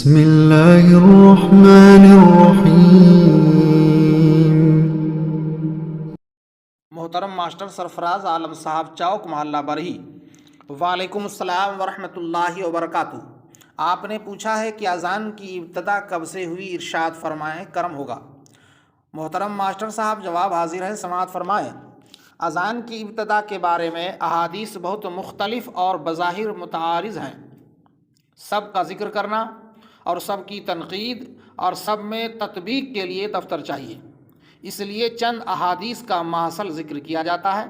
بسم اللہ الرحمن الرحیم۔ محترم ماسٹر سرفراز عالم صاحب، چوک محلہ برہی، وعلیکم السلام ورحمۃ اللہ وبرکاتہ۔ آپ نے پوچھا ہے کہ اذان کی ابتدا کب سے ہوئی، ارشاد فرمائیں کرم ہوگا۔ محترم ماسٹر صاحب، جواب حاضر ہے، سماعت فرمائیں۔ اذان کی ابتدا کے بارے میں احادیث بہت مختلف اور بظاہر متعارض ہیں۔ سب کا ذکر کرنا اور سب کی تنقید اور سب میں تطبیق کے لیے دفتر چاہیے، اس لیے چند احادیث کا ماحصل ذکر کیا جاتا ہے۔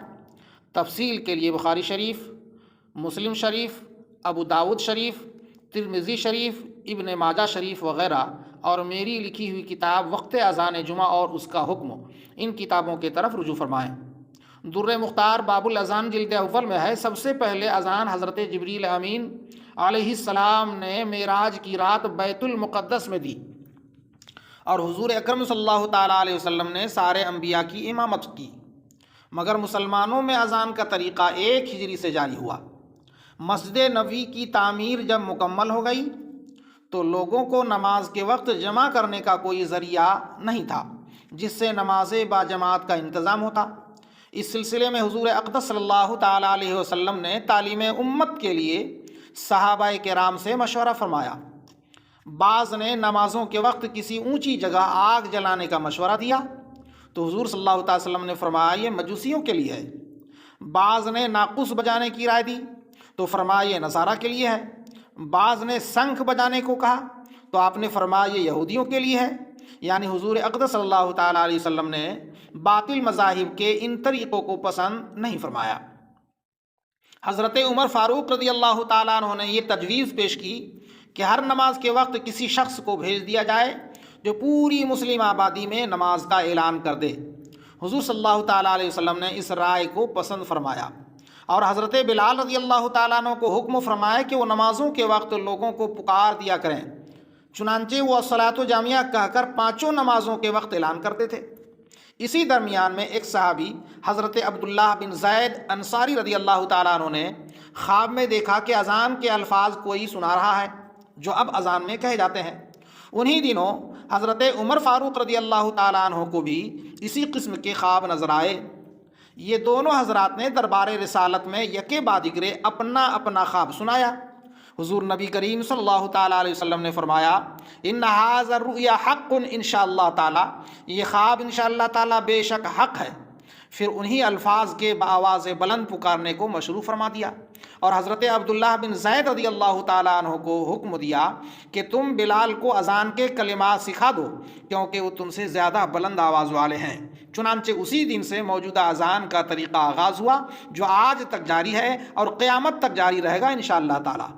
تفصیل کے لیے بخاری شریف، مسلم شریف، ابو داود شریف، ترمذی شریف، ابن ماجہ شریف وغیرہ، اور میری لکھی ہوئی کتاب وقت اذان جمعہ اور اس کا حکم، ان کتابوں کی طرف رجوع فرمائیں۔ در مختار باب الاذان جلد اول میں ہے، سب سے پہلے اذان حضرت جبریل امین علیہ السلام نے معراج کی رات بیت المقدس میں دی، اور حضور اکرم صلی اللہ تعالیٰ علیہ وسلم نے سارے انبیاء کی امامت کی، مگر مسلمانوں میں اذان کا طریقہ 1 ہجری سے جاری ہوا۔ مسجد نبوی کی تعمیر جب مکمل ہو گئی تو لوگوں کو نماز کے وقت جمع کرنے کا کوئی ذریعہ نہیں تھا جس سے نماز با جماعت کا انتظام ہوتا۔ اس سلسلے میں حضور اقدس صلی اللہ تعالیٰ علیہ وسلم نے تعلیم امت کے لیے صحابہ کرام سے مشورہ فرمایا۔ بعض نے نمازوں کے وقت کسی اونچی جگہ آگ جلانے کا مشورہ دیا تو حضور صلی اللہ تعالی وسلم نے فرمایا یہ مجوسیوں کے لیے ہے۔ بعض نے ناقوس بجانے کی رائے دی تو فرمایا یہ نصارہ کے لیے ہے۔ بعض نے شنکھ بجانے کو کہا تو آپ نے فرمایا یہ یہودیوں کے لیے ہے۔ یعنی حضور اقدس صلی اللہ تعالیٰ علیہ وسلم نے باطل مذاہب کے ان طریقوں کو پسند نہیں فرمایا۔ حضرت عمر فاروق رضی اللہ تعالیٰ عنہ نے یہ تجویز پیش کی کہ ہر نماز کے وقت کسی شخص کو بھیج دیا جائے جو پوری مسلم آبادی میں نماز کا اعلان کر دے۔ حضور صلی اللہ تعالیٰ علیہ وسلم نے اس رائے کو پسند فرمایا، اور حضرت بلال رضی اللہ تعالیٰ عنہ کو حکم فرمایا کہ وہ نمازوں کے وقت لوگوں کو پکار دیا کریں۔ چنانچہ وہ الصلاۃ جامعہ کہہ کر 5 نمازوں کے وقت اعلان کرتے تھے۔ اسی درمیان میں ایک صحابی حضرت عبداللہ بن زید انصاری رضی اللہ تعالیٰ عنہ نے خواب میں دیکھا کہ اذان کے الفاظ کوئی سنا رہا ہے جو اب اذان میں کہے جاتے ہیں۔ انہی دنوں حضرت عمر فاروق رضی اللہ تعالیٰ عنہ کو بھی اسی قسم کے خواب نظر آئے۔ یہ دونوں حضرات نے دربار رسالت میں یکے بعد دیگرے اپنا اپنا خواب سنایا۔ حضور نبی کریم صلی اللہ تعالیٰ علیہ وسلم نے فرمایا ان ھذا الرؤیا حق انشاءاللہ تعالیٰ، یہ خواب انشاءاللہ تعالیٰ بے شک حق ہے۔ پھر انہی الفاظ کے بآواز بلند پکارنے کو مشروع فرما دیا، اور حضرت عبداللہ بن زید رضی اللہ تعالیٰ عنہ کو حکم دیا کہ تم بلال کو اذان کے کلمات سکھا دو کیونکہ وہ تم سے زیادہ بلند آواز والے ہیں۔ چنانچہ اسی دن سے موجودہ اذان کا طریقہ آغاز ہوا جو آج تک جاری ہے اور قیامت تک جاری رہے گا انشاءاللہ تعالیٰ۔